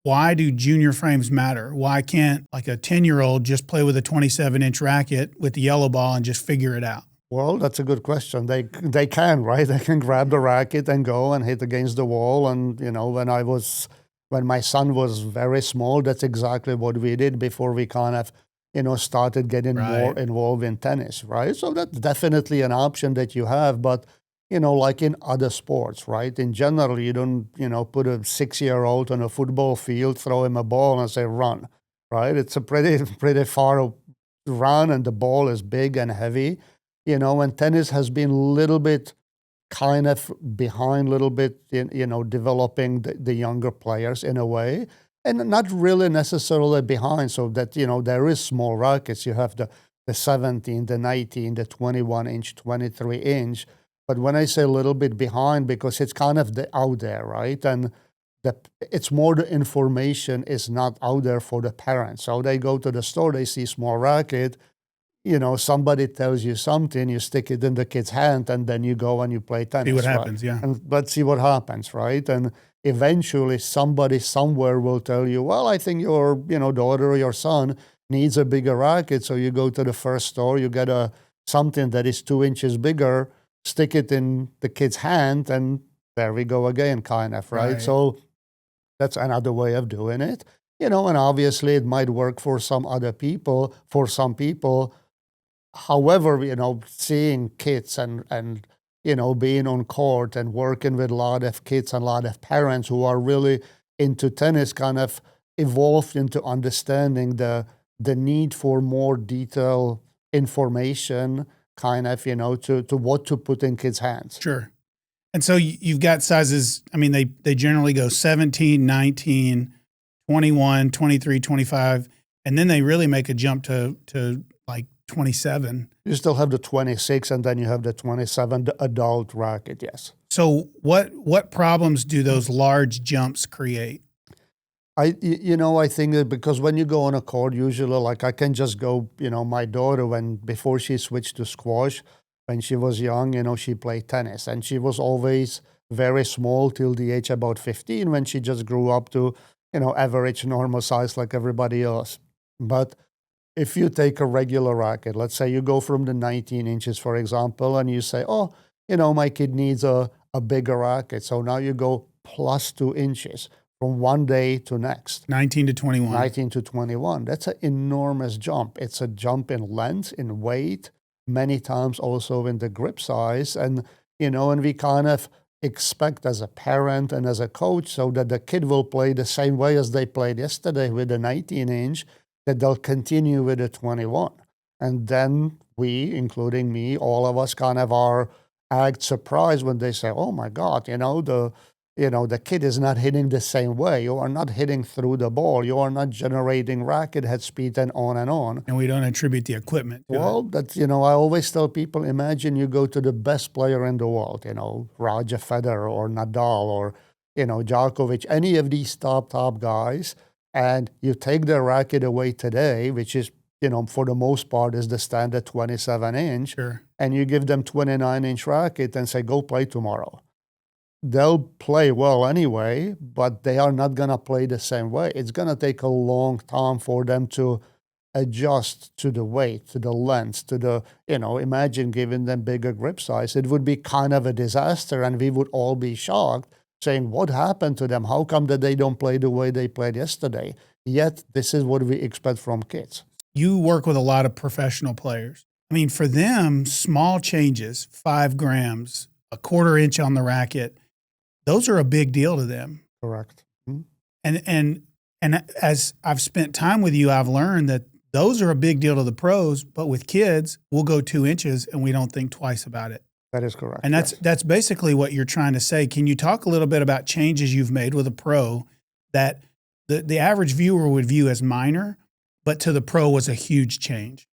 why do junior frames matter? Why can't like a 10-year-old just play with a 27-inch racket with the yellow ball and just figure it out? Well, that's a good question. They can, right? They can grab the racket and go and hit against the wall. And when my son was very small, that's exactly what we did before we kind of started getting more involved in tennis, right? So that's definitely an option that you have, but like in other sports, right? In general, you don't put a 6-year-old on a football field, throw him a ball, and say run, right? It's a pretty far run, and the ball is big and heavy. And tennis has been a little bit kind of behind, a little bit in, developing the younger players in a way, and not really necessarily behind, so that, there is small rackets. You have the 17, the 19, the 21-inch, 23-inch. But when I say a little bit behind, because it's kind of out there, right? And it's more the information is not out there for the parents. So they go to the store, they see small racket, somebody tells you something, you stick it in the kid's hand, and then you go and you play tennis. See what happens, yeah. And let's see what happens, right? And eventually somebody somewhere will tell you, well, I think your, daughter or your son needs a bigger racket. So you go to the first store, you get something that is 2 inches bigger, stick it in the kid's hand, and there we go again, kind of, right? So that's another way of doing it. And obviously it might work for some other people, for some people. However, seeing kids and being on court and working with a lot of kids and a lot of parents who are really into tennis kind of evolved into understanding the need for more detailed information, kind of, to what to put in kids' hands. Sure. And so you've got sizes, I mean, they generally go 17, 19, 21, 23, 25, and then they really make a jump to like 27. You still have the 26, and then you have the 27, the adult racket, yes. So what problems do those large jumps create? I think that because when you go on a court, usually, like I can just go, my daughter, before she switched to squash, when she was young, she played tennis, and she was always very small till the age about 15, when she just grew up to, average normal size like everybody else. But if you take a regular racket, let's say you go from the 19 inches, for example, and you say, oh, my kid needs a bigger racket. So now you go plus 2 inches from one day to next. 19 to 21. 19 to 21. That's an enormous jump. It's a jump in length, in weight, many times also in the grip size. And, and we kind of expect as a parent and as a coach so that the kid will play the same way as they played yesterday with the 19-inch, that they'll continue with the 21. And then we, including me, all of us kind of act surprised when they say, oh my God, the kid is not hitting the same way. You are not hitting through the ball. You are not generating racket head speed and on and on. And we don't attribute the equipment to it. That's, I always tell people, imagine you go to the best player in the world, Roger Federer or Nadal or, Djokovic, any of these top guys, and you take their racket away today, which is, for the most part is the standard 27-inch, sure, and you give them 29-inch racket and say, go play tomorrow. They'll play well anyway, but they are not going to play the same way. It's going to take a long time for them to adjust to the weight, to the length, to the, imagine giving them bigger grip size. It would be kind of a disaster, and we would all be shocked, saying, what happened to them? How come that they don't play the way they played yesterday? Yet, this is what we expect from kids. You work with a lot of professional players. I mean, for them, small changes, 5 grams, a 1/4 inch on the racket, those are a big deal to them. Correct. Mm-hmm. And as I've spent time with you, I've learned that those are a big deal to the pros, but with kids, we'll go 2 inches and we don't think twice about it. That is correct. And that's basically what you're trying to say. Can you talk a little bit about changes you've made with a pro that the average viewer would view as minor, but to the pro was a huge change?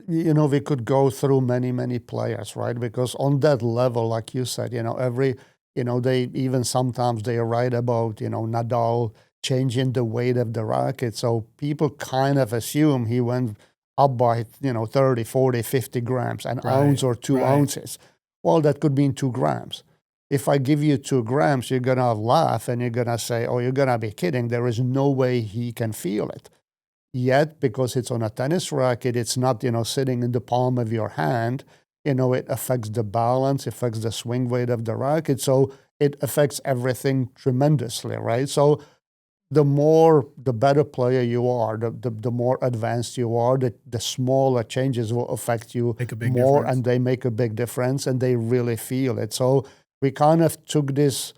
We could go through many players, right? Because on that level, like you said, they even sometimes they write about, Nadal changing the weight of the racket. So people kind of assume he went up by, 30, 40, 50 grams, an ounce or 2 ounces. Well, that could mean 2 grams. if I give you 2 grams, you're going to laugh and you're going to say, oh, you're going to be kidding. There is no way he can feel it. Yet, because it's on a tennis racket, it's not, sitting in the palm of your hand. It affects the balance, affects the swing weight of the racket. So it affects everything tremendously, right? So the better player you are, the more advanced you are, the smaller changes will affect you more, and they make a big difference, and they really feel it. So we kind of took this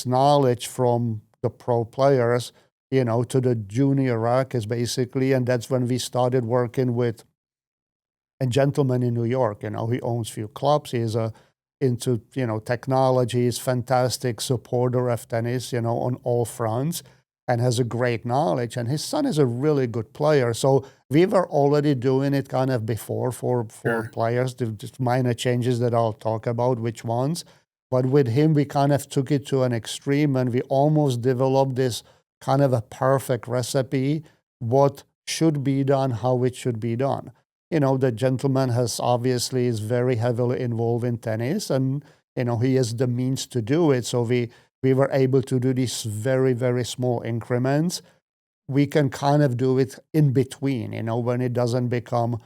knowledge from the pro players, to the junior rackets basically, and that's when we started working with a gentleman in New York. He owns a few clubs. He's into technology. He's fantastic supporter of tennis, on all fronts, and has a great knowledge. And his son is a really good player. So we were already doing it kind of before for players, just minor changes that I'll talk about, which ones. But with him, we kind of took it to an extreme, and we almost developed this kind of a perfect recipe, what should be done, how it should be done. The gentleman is very heavily involved in tennis, and, he has the means to do it. So we were able to do these very, very small increments. We can kind of do it in between, when it doesn't become,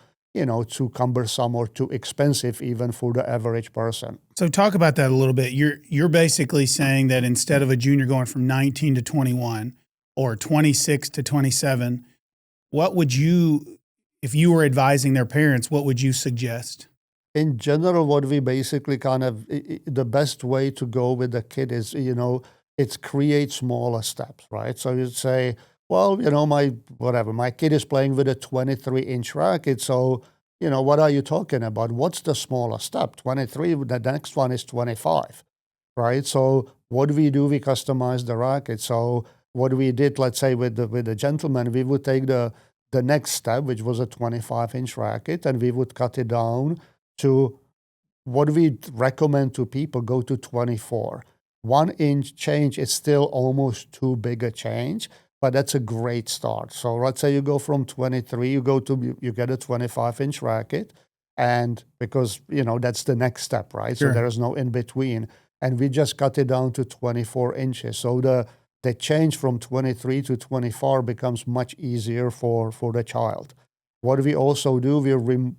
too cumbersome or too expensive even for the average person. So talk about that a little bit. You're basically saying that instead of a junior going from 19 to 21 or 26 to 27, what would you, if you were advising their parents, what would you suggest? In general, what we basically the best way to go with the kid is, it's create smaller steps, right? So you'd say, well, my kid is playing with a 23-inch racket. So, what are you talking about? What's the smaller step? 23, the next one is 25, right? So what do? We customize the racket. So what we did, let's say with the gentleman, we would take the next step, which was a 25-inch racket, and we would cut it down to what we recommend to people, go to 24. 1-inch change is still almost too big a change, but that's a great start. So let's say you go from 23, you get a 25-inch racket, and because, that's the next step, right? So there is no in between. And we just cut it down to 24 inches. So the change from 23 to 24 becomes much easier for the child. What we also do,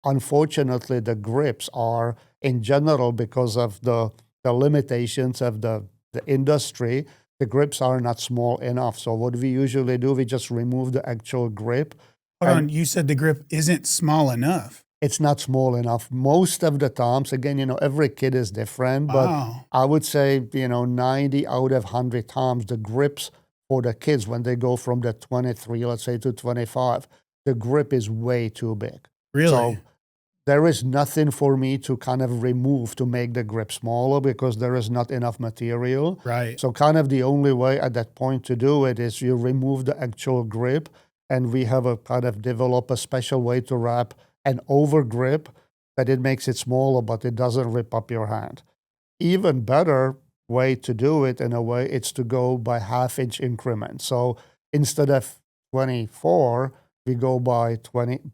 unfortunately, the grips are, in general, because of the limitations of the industry, the grips are not small enough. So what we usually do, we just remove the actual grip. Hold on, you said the grip isn't small enough. It's not small enough. Most of the times, again, every kid is different, but I would say, 90 out of 100 times, the grips for the kids, when they go from the 23, let's say, to 25, the grip is way too big. Really? So there is nothing for me to kind of remove to make the grip smaller because there is not enough material. Right. So kind of the only way at that point to do it is you remove the actual grip, and we have a kind of develop a special way to wrap an over grip that it makes it smaller, but it doesn't rip up your hand. Even better way to do it, in a way, it's to go by half-inch increments. So instead of 24, we go by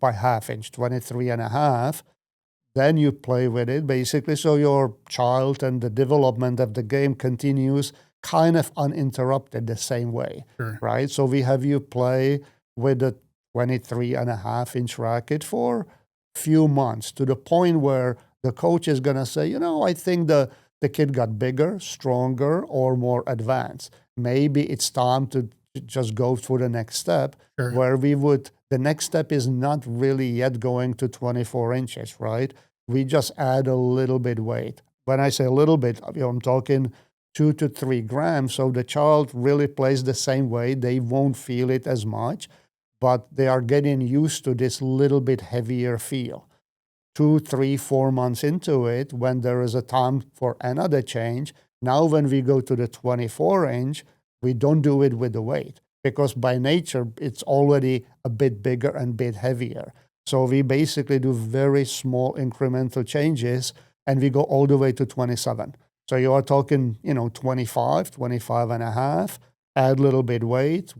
half inch, 23 and a half. Then you play with it, basically, so your child and the development of the game continues kind of uninterrupted the same way, right? So we have you play with a 23 and a half inch racket for a few months, to the point where the coach is going to say, I think the kid got bigger, stronger, or more advanced. Maybe it's time to just go for the next step, where the next step is not really yet going to 24 inches, right? We just add a little bit weight. When I say a little bit, I'm talking 2 to 3 grams. So the child really plays the same way. They won't feel it as much, but they are getting used to this little bit heavier feel. 2, 3, 4 months into it, when there is a time for another change, now when we go to the 24 inch, we don't do it with the weight, because by nature, it's already a bit bigger and a bit heavier. So we basically do very small incremental changes, and we go all the way to 27. So you are talking, 25, 25 and a half, add a little bit weight,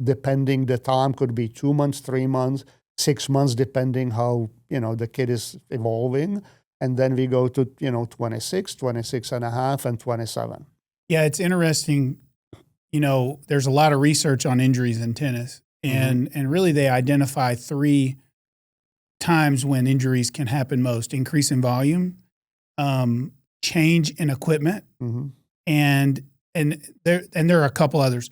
depending the time, could be 2 months, 3 months, 6 months, depending how, the kid is evolving. And then we go to, 26, 26 and a half, and 27. Yeah, it's interesting. There's a lot of research on injuries in tennis, and really they identify 3 times when injuries can happen most: increase in volume, change in equipment, and there are a couple others.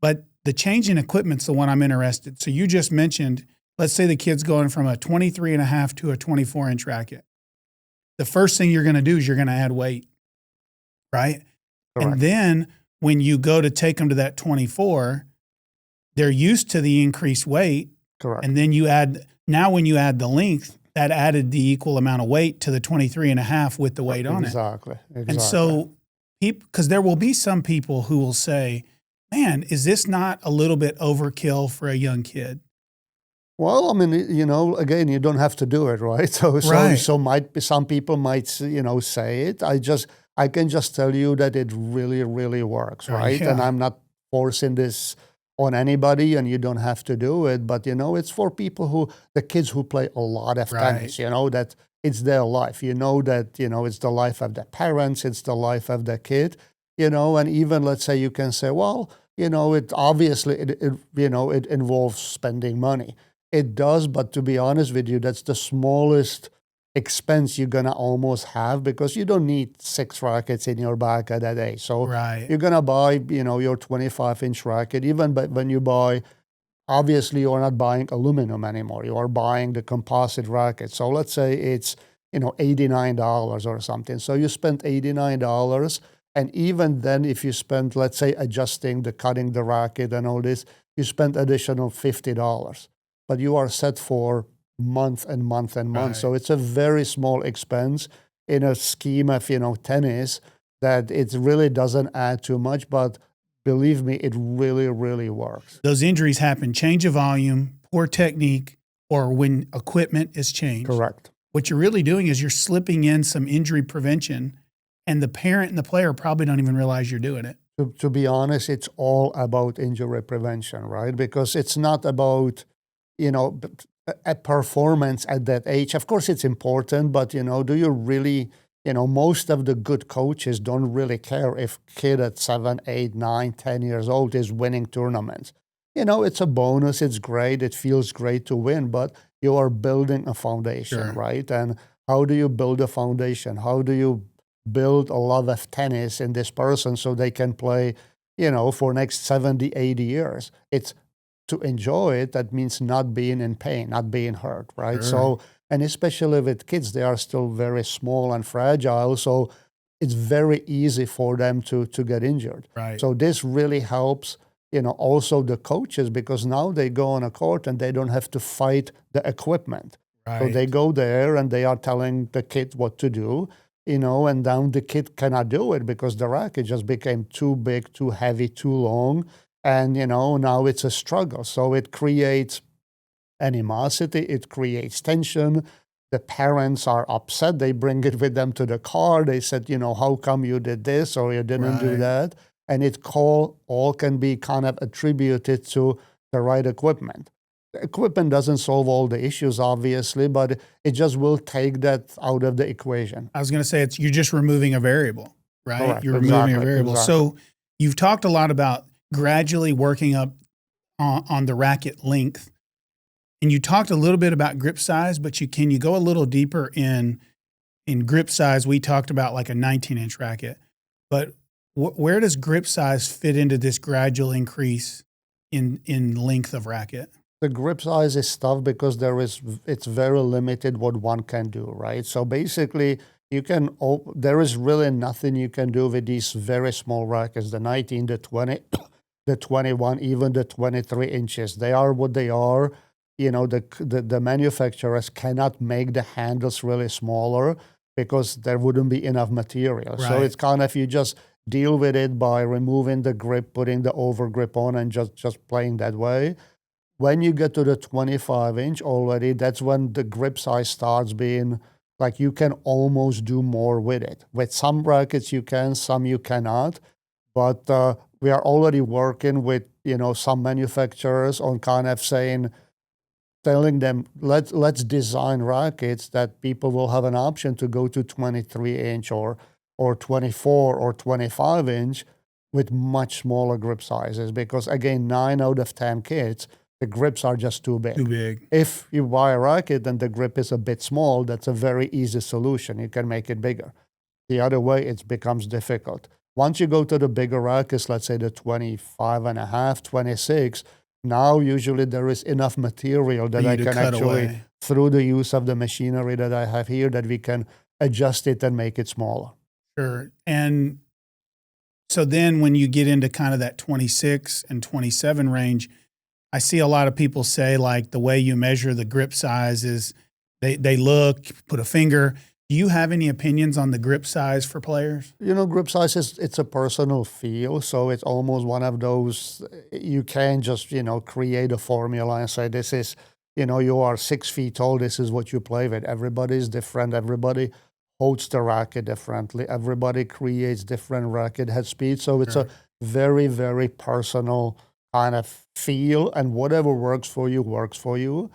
But the change in equipment's the one I'm interested. So you just mentioned, let's say the kid's going from a 23 and a half to a 24-inch racket. The first thing you're going to do is you're going to add weight, right? Correct. And then when you go to take them to that 24, they're used to the increased weight. Correct. And then when you add the length, that added the equal amount of weight to the 23 and a half with the weight on it. Exactly. And so, because there will be some people who will say, man, is this not a little bit overkill for a young kid? Well, I mean, again, you don't have to do it, right? So some people might, say it. I can just tell you that it really, really works, right? Yeah. And I'm not forcing this on anybody, and you don't have to do it. But, it's for the kids who play a lot of tennis, that it's their life. That, it's the life of the parents, it's the life of the kid, and even let's say you can say, well, it obviously, it involves spending money. It does, but to be honest with you, that's the smallest expense you're going to almost have, because you don't need 6 rackets in your bag at that age. So you're going to buy, your 25-inch racket. Even when you buy, obviously you're not buying aluminum anymore. You are buying the composite racket. So let's say it's, $89 or something. So you spend $89. And even then, if you spend, let's say, cutting the racket and all this, you spend additional $50. But you are set for month and month and month. So it's a very small expense in a scheme of, tennis, that it really doesn't add too much. But believe me, it really, really works. Those injuries happen: change of volume, poor technique, or when equipment is changed. Correct. What you're really doing is you're slipping in some injury prevention, and the parent and the player probably don't even realize you're doing it. To be honest, it's all about injury prevention, right? Because it's not about, a performance at that age. Of course, it's important, but, do you really, most of the good coaches don't really care if kid at 7, 8, 9, 10 years old is winning tournaments. It's a bonus. It's great. It feels great to win, but you are building a foundation, right? And how do you build a foundation? How do you build a love of tennis in this person so they can play, for next 70, 80 years? It's to enjoy it. That means not being in pain, not being hurt, right? So, and especially with kids, they are still very small and fragile. So it's very easy for them to get injured. Right. So this really helps, also the coaches, because now they go on a court and they don't have to fight the equipment. So they go there and they are telling the kid what to do, and then the kid cannot do it because the racket just became too big, too heavy, too long. And, now it's a struggle. So it creates animosity, it creates tension. The parents are upset. They bring it with them to the car. They said, how come you did this or you didn't do that? And it all can be kind of attributed to the right equipment. The equipment doesn't solve all the issues, obviously, but it just will take that out of the equation. I was going to say, you're just removing a variable, right? Correct. You're removing a variable. Exactly. So you've talked a lot about gradually working up on the racket length. And you talked a little bit about grip size, but can you go a little deeper in grip size? We talked about like a 19-inch racket, but where does grip size fit into this gradual increase in length of racket? The grip size is tough because it's very limited what one can do, right? So basically, there is really nothing you can do with these very small rackets, the 19, the 20, the 21, even the 23 inches. They are what they are. The manufacturers cannot make the handles really smaller because there wouldn't be enough material. Right. So it's kind of, you just deal with it by removing the grip, putting the over grip on, and just playing that way. When you get to the 25-inch already, that's when the grip size starts being like you can almost do more with it. With some rackets you can, some you cannot. But we are already working with some manufacturers on kind of saying, telling them let's design rackets that people will have an option to go to 23-inch or 24 or 25-inch with much smaller grip sizes, because again, 9 out of 10 kids, the grips are just too big. Too big. If you buy a racket and the grip is a bit small, that's a very easy solution. You can make it bigger. The other way, it becomes difficult. Once you go to the bigger rackets, let's say the 25 and a half, 26, now usually there is enough material that I can actually, through the use of the machinery that I have here, that we can adjust it and make it smaller. Sure. And so then when you get into kind of that 26 and 27 range, I see a lot of people say like the way you measure the grip size is they look, put a finger. Do you have any opinions on the grip size for players? You know, grip size it's a personal feel. So it's almost one of those, you can't just, create a formula and say, this is, you are 6 feet tall, this is what you play with. Everybody is different. Everybody holds the racket differently. Everybody creates different racket head speed. So it's a very, very personal kind of feel, and whatever works for you, works for you.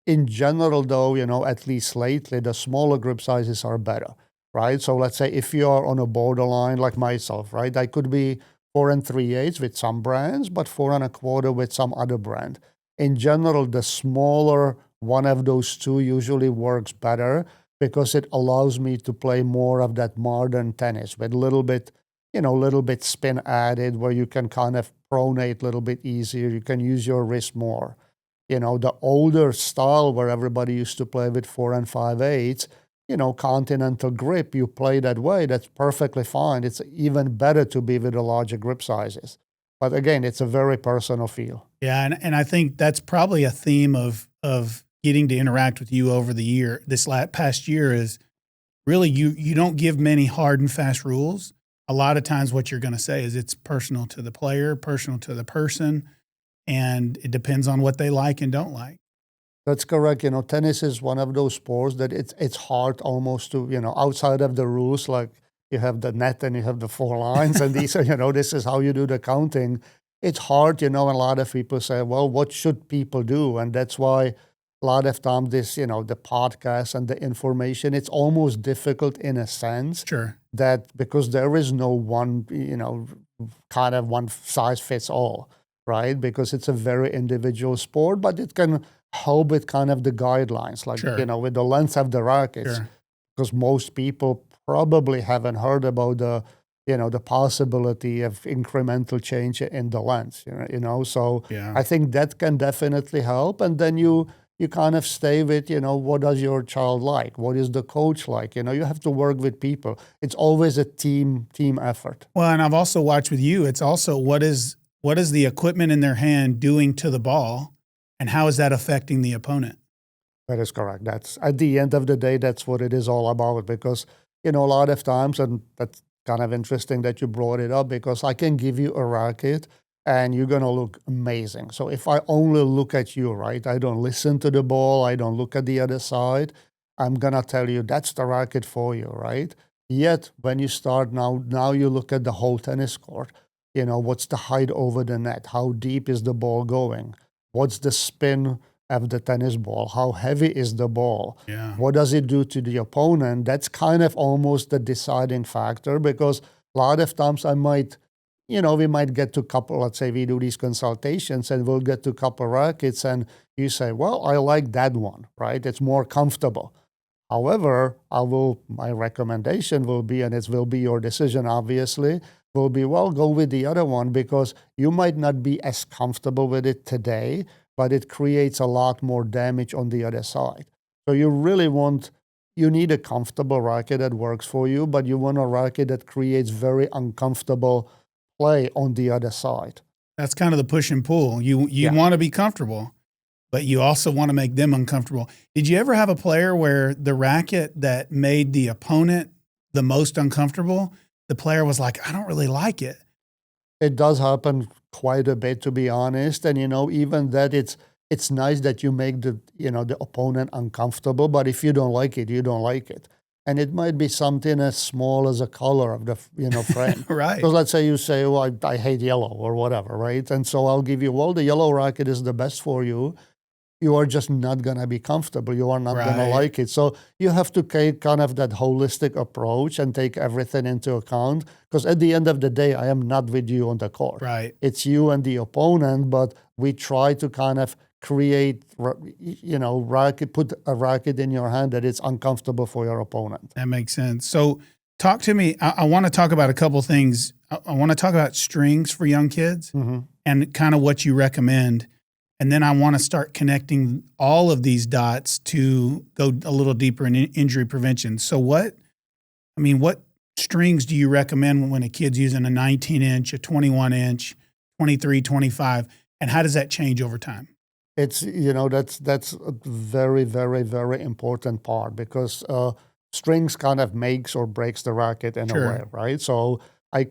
In general, though, at least lately, the smaller grip sizes are better, right? So let's say if you are on a borderline like myself, right? I could be 4 3/8 with some brands, but 4 1/4 with some other brand. In general, the smaller one of those two usually works better, because it allows me to play more of that modern tennis with a little bit spin added, where you can kind of pronate a little bit easier. You can use your wrist more. The older style where everybody used to play with 4 5/8, continental grip, you play that way, that's perfectly fine. It's even better to be with the larger grip sizes. But again, it's a very personal feel. Yeah, and I think that's probably a theme of getting to interact with you over the year. This past year is really you don't give many hard and fast rules. A lot of times what you're going to say is it's personal to the player, personal to the person, and it depends on what they like and don't like. That's correct. Tennis is one of those sports that it's hard almost to, outside of the rules, like you have the net and you have the 4 lines and these are, this is how you do the counting. It's hard, and a lot of people say, well, what should people do? And that's why a lot of times this, the podcast and the information, it's almost difficult in a sense. Sure. That because there is no one, kind of one size fits all, right? Because it's a very individual sport, but it can help with kind of the guidelines, like, with the length of the rackets. Sure. Because most people probably haven't heard about the possibility of incremental change in the length, So Yeah. I think that can definitely help. And then you kind of stay with, what does your child like? What is the coach like? You have to work with people. It's always a team effort. Well, and I've also watched with you, it's also what is the equipment in their hand doing to the ball, and how is that affecting the opponent? That is correct. That's at the end of the day, that's what it is all about. Because, a lot of times, and that's kind of interesting that you brought it up, because I can give you a racket and you're going to look amazing. So if I only look at you, right, I don't listen to the ball, I don't look at the other side, I'm going to tell you that's the racket for you, right? Yet when you start now you look at the whole tennis court. What's the height over the net? How deep is the ball going? What's the spin of the tennis ball? How heavy is the ball? Yeah. What does it do to the opponent? That's kind of almost the deciding factor, because a lot of times we might get to couple, let's say we do these consultations and we'll get to couple rackets and you say, well, I like that one, right? It's more comfortable. However, my recommendation will be, and it will be your decision obviously, will be, well, go with the other one, because you might not be as comfortable with it today, but it creates a lot more damage on the other side. So you need a comfortable racket that works for you, but you want a racket that creates very uncomfortable play on the other side. That's kind of the push and pull. You want to be comfortable, but you also want to make them uncomfortable. Did you ever have a player where the racket that made the opponent the most uncomfortable, the player was like, I don't really like it? It does happen quite a bit, to be honest. And, even that it's nice that you make the opponent uncomfortable, but if you don't like it, you don't like it. And it might be something as small as a color of the frame. Right. Because let's say you say, well, I hate yellow or whatever, right? And so I'll give you, well, the yellow racket is the best for you. you are just not going to be comfortable. You are not going to Right. like it. So you have to take kind of that holistic approach and take everything into account. Because at the end of the day, I am not with you on the court. Right. It's you and the opponent, but we try to kind of create, racket, put a racket in your hand that is uncomfortable for your opponent. That makes sense. So talk to me. I want to talk about a couple things. I want to talk about strings for young kids and kind of what you recommend. And then I want to start connecting all of these dots to go a little deeper in injury prevention. So what strings do you recommend when a kid's using a 19-inch, a 21-inch, 23, 25, and how does that change over time? It's, that's a very, very, very important part because strings kind of makes or breaks the racket in a way, right? So we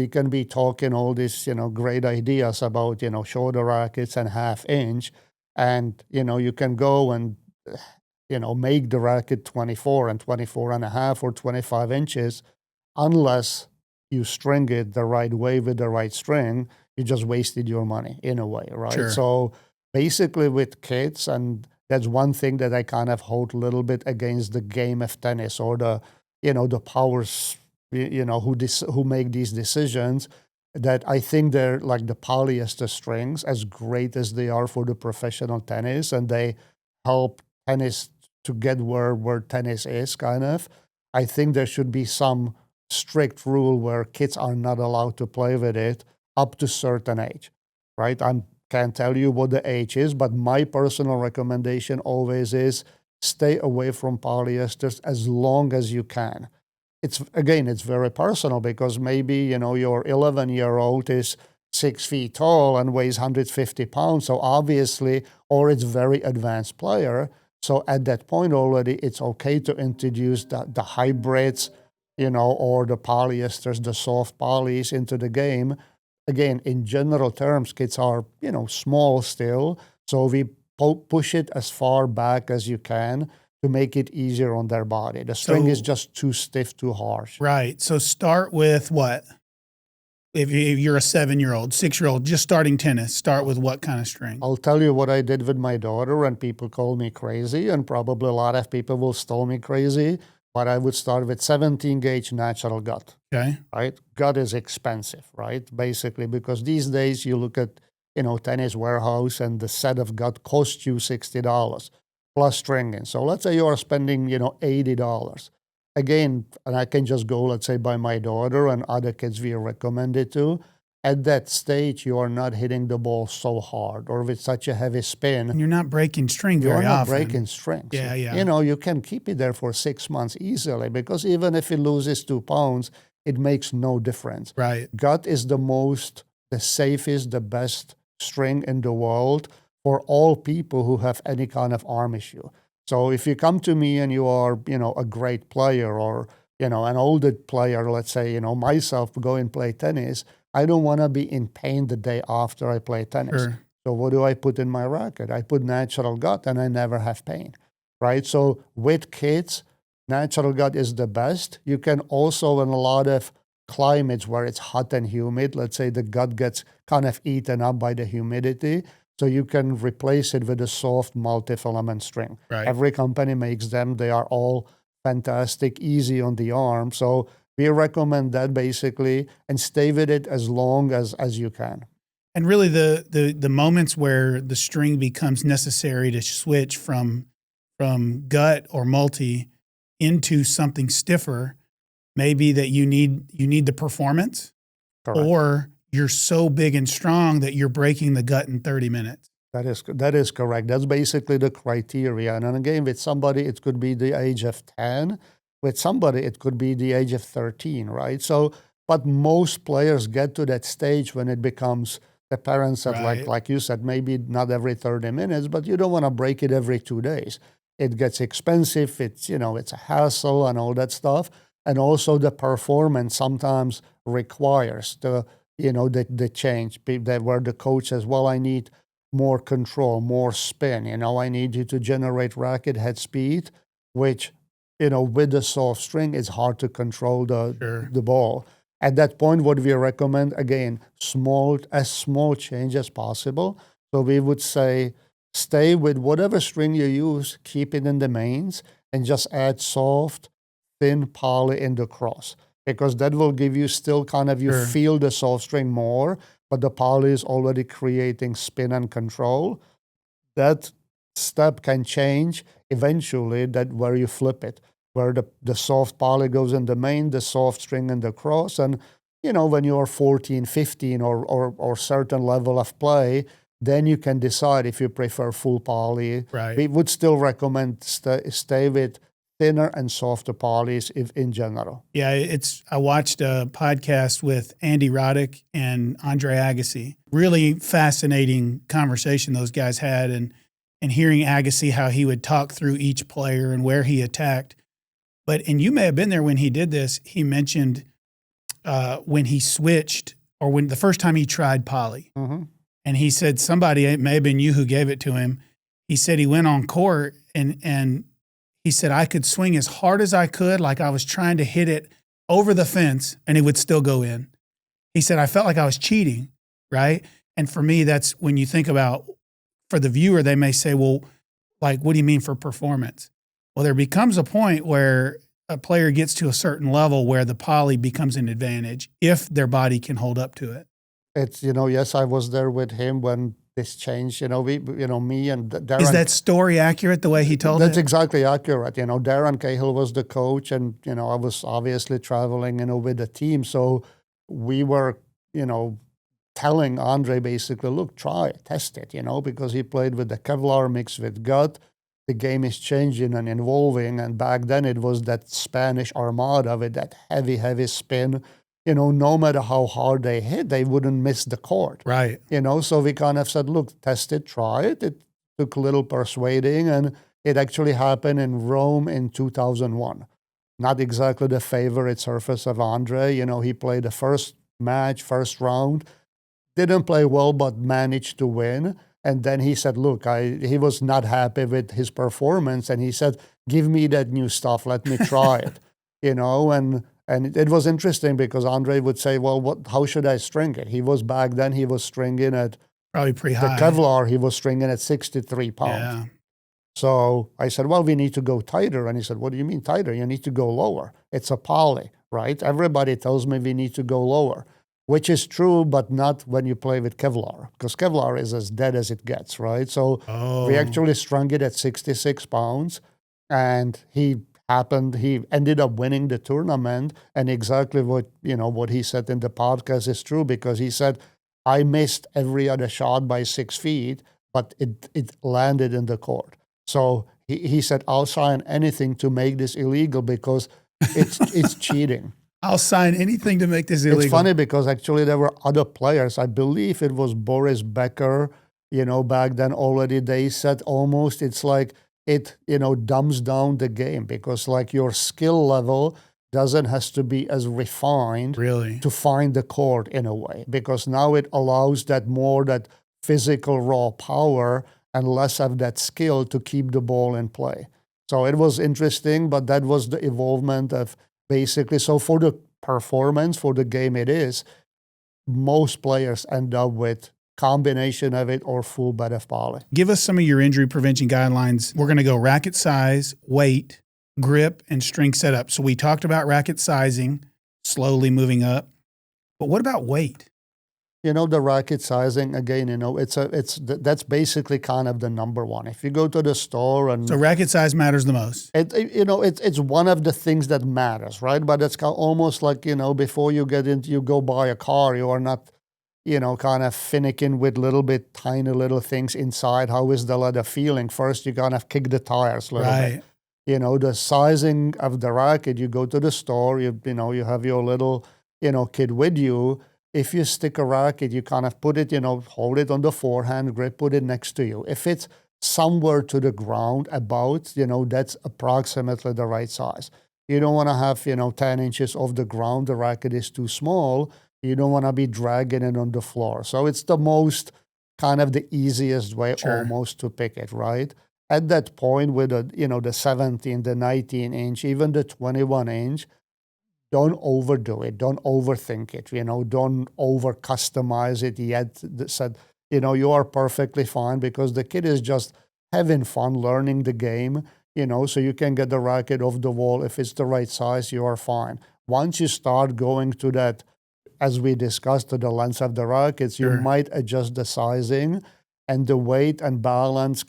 can be talking all these, great ideas about, shoulder rackets and half-inch, and, you can go and, make the racket 24 and 24 and a half or 25 inches, unless you string it the right way with the right string, you just wasted your money in a way, right? Sure. So basically with kids, and that's one thing that I kind of hold a little bit against the game of tennis or the powers, who make these decisions, that I think they're like the polyester strings, as great as they are for the professional tennis, and they help tennis to get where tennis is kind of. I think there should be some strict rule where kids are not allowed to play with it up to certain age, right? I can't tell you what the age is, but my personal recommendation always is stay away from polyesters as long as you can. It's very personal because maybe, your 11-year-old is 6 feet tall and weighs 150 pounds. So obviously, or it's very advanced player. So at that point already, it's okay to introduce the hybrids, or the polyesters, the soft polys into the game. Again, in general terms, kids are, small still. So we push it as far back as you can to make it easier on their body. The string is just too stiff, too harsh. Right. So start with what? If you're a 7-year-old, 6-year-old, just starting tennis, start with what kind of string? I'll tell you what I did with my daughter, and people call me crazy, and probably a lot of people will call me crazy, but I would start with 17-gauge natural gut. Okay. Right? Gut is expensive, right? Basically, because these days you look at, Tennis Warehouse, and the set of gut costs you $60 plus stringing. So let's say you are spending, $80. Again, and I can just go, let's say, by my daughter and other kids we recommend it to. At that stage, you are not hitting the ball so hard or with such a heavy spin. And you're not breaking string very often. You're not breaking strings. Yeah. You can keep it there for 6 months easily because even if it loses 2 pounds, it makes no difference. Right. Gut is the safest, the best string in the world for all people who have any kind of arm issue. So if you come to me and you are, a great player or, an older player, let's say, myself, go and play tennis, I don't want to be in pain the day after I play tennis. Sure. So what do I put in my racket? I put natural gut and I never have pain, right? So with kids, natural gut is the best. You can also, in a lot of climates where it's hot and humid, let's say the gut gets kind of eaten up by the humidity, so you can replace it with a soft multi-filament string. Right. Every company makes them. They are all fantastic, easy on the arm. So we recommend that basically, and stay with it as long as you can. And really the moments where the string becomes necessary to switch from gut or multi into something stiffer, maybe that you need the performance. Correct. Or you're so big and strong that you're breaking the gut in 30 minutes. That is correct. That's basically the criteria. And then again, with somebody, it could be the age of 10. With somebody, it could be the age of 13, right? So, but most players get to that stage when it becomes the parents that, right, like you said, maybe not every 30 minutes, but you don't want to break it every 2 days. It gets expensive. It's, it's a hassle and all that stuff. And also the performance sometimes requires the change, where the coach says, well, I need more control, more spin. I need you to generate racket head speed, which, with the soft string, it's hard to control the ball. At that point, what we recommend, again, small change as possible. So we would say stay with whatever string you use, keep it in the mains, and just add soft, thin poly in the cross. Because that will give you still kind of, you Sure. feel the soft string more, but the poly is already creating spin and control. That step can change eventually, that where you flip it, where the soft poly goes in the main, the soft string in the cross. And, when you're 14, 15 or certain level of play, then you can decide if you prefer full poly. Right. We would still recommend stay with thinner and softer polys in general. Yeah, I watched a podcast with Andy Roddick and Andre Agassi. Really fascinating conversation those guys had, and hearing Agassi, how he would talk through each player and where he attacked. And you may have been there when he did this. He mentioned when he switched, or when the first time he tried poly. Mm-hmm. And he said, somebody, it may have been you who gave it to him. He said he went on court and he said, I could swing as hard as I could, like I was trying to hit it over the fence, and it would still go in. He said, I felt like I was cheating, right? And for me, that's when you think about, for the viewer, they may say, well, like, what do you mean for performance? Well, there becomes a point where a player gets to a certain level where the poly becomes an advantage if their body can hold up to it. It's, yes, I was there with him when this changed. Me and Darren. Is that story accurate the way he told That's it? exactly accurate. Darren Cahill was the coach, and, I was obviously traveling, with the team. So we were, telling Andre basically, look, try it, test it, because he played with the Kevlar mixed with gut. The game is changing and evolving. And back then it was that Spanish Armada with that heavy, heavy spin. No matter how hard they hit, they wouldn't miss the court. Right. So we kind of said, look, test it, try it. It took a little persuading, and it actually happened in Rome in 2001. Not exactly the favorite surface of Andre. He played the first match, first round, didn't play well, but managed to win. And then he said, look, he was not happy with his performance. And he said, give me that new stuff. Let me try it, And it was interesting because Andre would say, well, how should I string it? Back then, he was stringing at probably pretty high. The Kevlar, he was stringing at 63 pounds. Yeah. So I said, well, we need to go tighter. And he said, what do you mean tighter? You need to go lower. It's a poly, right? Everybody tells me we need to go lower, which is true, but not when you play with Kevlar, because Kevlar is as dead as it gets, right? So we actually strung it at 66 pounds, and he ended up winning the tournament. And exactly what he said in the podcast is true, because he said, I missed every other shot by 6 feet, but it landed in the court. So he said, I'll sign anything to make this illegal because it's cheating. I'll sign anything to make this illegal. It's funny because actually there were other players. I believe it was Boris Becker, back then already. They said almost it's like it, dumbs down the game, because like your skill level has to be as refined really to find the court in a way, because now it allows that physical raw power and less of that skill to keep the ball in play. So it was interesting, but that was the evolvement of basically. So for the performance, for the game it is, most players end up with combination of it or full bed of poly. Give us some of your injury prevention guidelines. We're going to go racket size, weight, grip, and string setup. So we talked about racket sizing, slowly moving up. But what about weight? The racket sizing, again, that's basically kind of the number one. If you go to the store and... So racket size matters the most. It's one of the things that matters, right? But it's almost like, before you go buy a car, you are not, kind of finicking with tiny little things inside. How is the leather feeling? First, you kind of kick the tires a little bit. The sizing of the racket, you go to the store, you have your little, kid with you. If you stick a racket, you kind of put it, hold it on the forehand grip, put it next to you. If it's somewhere to the ground about, that's approximately the right size. You don't want to have, 10 inches off the ground. The racket is too small. You don't want to be dragging it on the floor. So it's the most kind of the easiest way almost to pick it, right? At that point with the 17, the 19 inch, even the 21 inch, don't overdo it. Don't overthink it. Don't over customize it yet. Said, you are perfectly fine because the kid is just having fun learning the game, so you can get the racket off the wall. If it's the right size, you are fine. Once you start going to that, as we discussed, to the length of the rackets, you Sure. might adjust the sizing and the weight and balance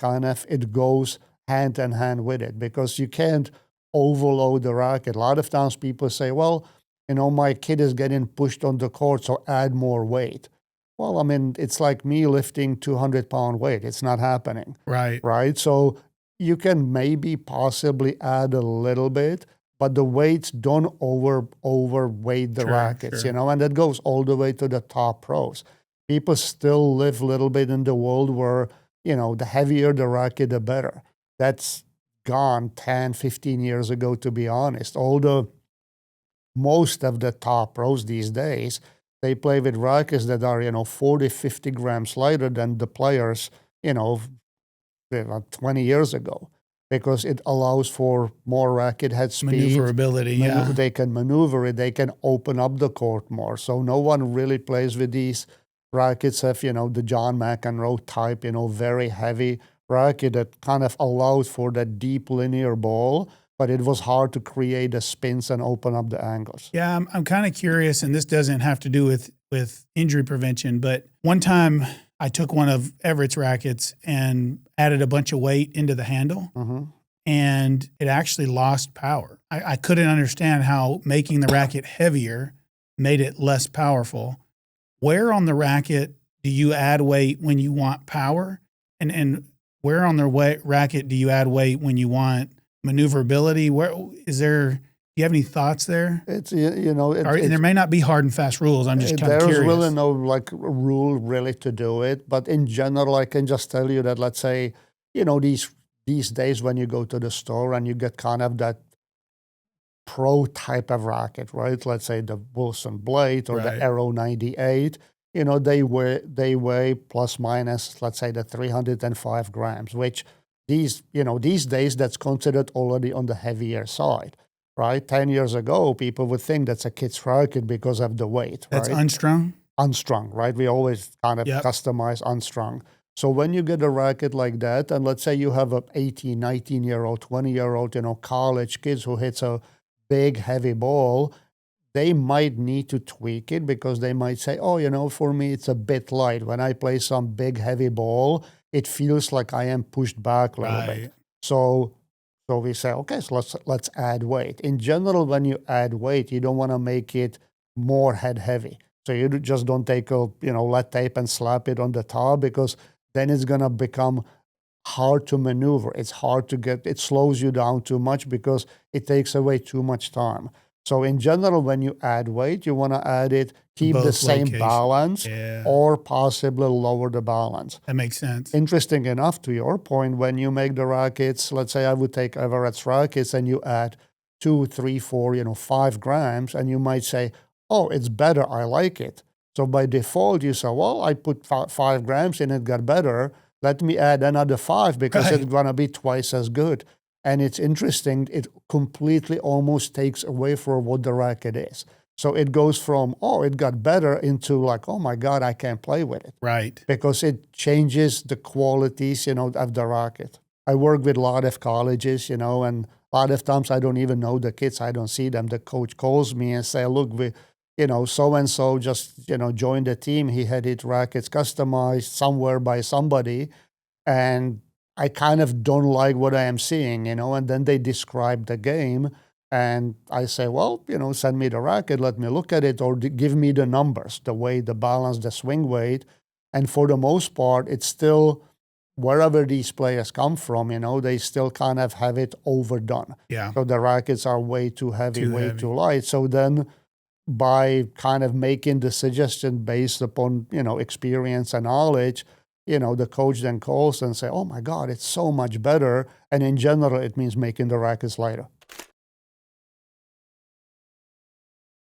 it goes hand in hand with it because you can't overload the racket. A lot of times people say, well, my kid is getting pushed on the court, so add more weight. Well, I mean, it's like me lifting 200-pound weight. It's not happening. Right? So you can maybe possibly add a little bit, but the weights don't overweight the rackets, and that goes all the way to the top pros. People still live a little bit in the world where, the heavier the racket, the better. That's gone 10, 15 years ago, to be honest. Most of the top pros these days, they play with rackets that are, 40, 50 grams lighter than the players, 20 years ago, because it allows for more racket head speed. Maneuverability, They can maneuver it. They can open up the court more. So no one really plays with these rackets of, the John McEnroe type, very heavy racket that kind of allows for that deep linear ball, but it was hard to create the spins and open up the angles. Yeah, I'm kind of curious, and this doesn't have to do with injury prevention, but one time I took one of Everett's rackets and added a bunch of weight into the handle, and it actually lost power. I couldn't understand how making the racket heavier made it less powerful. Where on the racket do you add weight when you want power? And where on the racket do you add weight when you want maneuverability? Do you have any thoughts there? It's, there may not be hard and fast rules. I'm just kind of curious. There's really no rule really to do it. But in general, I can just tell you that, let's say, these days when you go to the store and you get kind of that pro type of racket, right? Let's say the Wilson Blade or the Aero 98, they weigh plus minus, let's say, the 305 grams, which these days that's considered already on the heavier side. Right? 10 years ago, people would think that's a kid's racket because of the weight. That's right? unstrung? Unstrung, right? We always kind of customize unstrung. So when you get a racket like that, and let's say you have a 18, 19-year-old, 20-year-old, college kids who hits a big, heavy ball, they might need to tweak it because they might say, oh, for me, it's a bit light. When I play some big, heavy ball, it feels like I am pushed back a little bit. So we say, okay, so let's add weight. In general, when you add weight, you don't want to make it more head heavy. So you just don't take a lead tape and slap it on the top, because then it's gonna become hard to maneuver. It's hard to get. It slows you down too much because it takes away too much time. So in general, when you add weight, you want to add it, keep the same balance, or possibly lower the balance. That makes sense. Interesting enough, to your point, when you make the rackets, let's say I would take Everett's rackets and you add 2, 3, 4, 5 grams, and you might say, oh, it's better, I like it. So by default, you say, well, I put 5 grams in, it got better. Let me add another 5 because it's going to be twice as good. And it's interesting, it completely almost takes away from what the racket is. So it goes from, oh, it got better, into like, oh my God, I can't play with it. Right. Because it changes the qualities, of the racket. I work with a lot of colleges, and a lot of times I don't even know the kids. I don't see them. The coach calls me and say, look, so-and-so just, joined the team. He had his rackets customized somewhere by somebody. And I kind of don't like what I am seeing, and then they describe the game, and I say, well, send me the racket, let me look at it, or give me the numbers, the weight, the balance, the swing weight. And for the most part, it's still, wherever these players come from, they still kind of have it overdone. Yeah. So the rackets are way too heavy, too light. So then by kind of making the suggestion based upon, experience and knowledge, the coach then calls and say, oh my God, it's so much better. And in general, it means making the rackets lighter.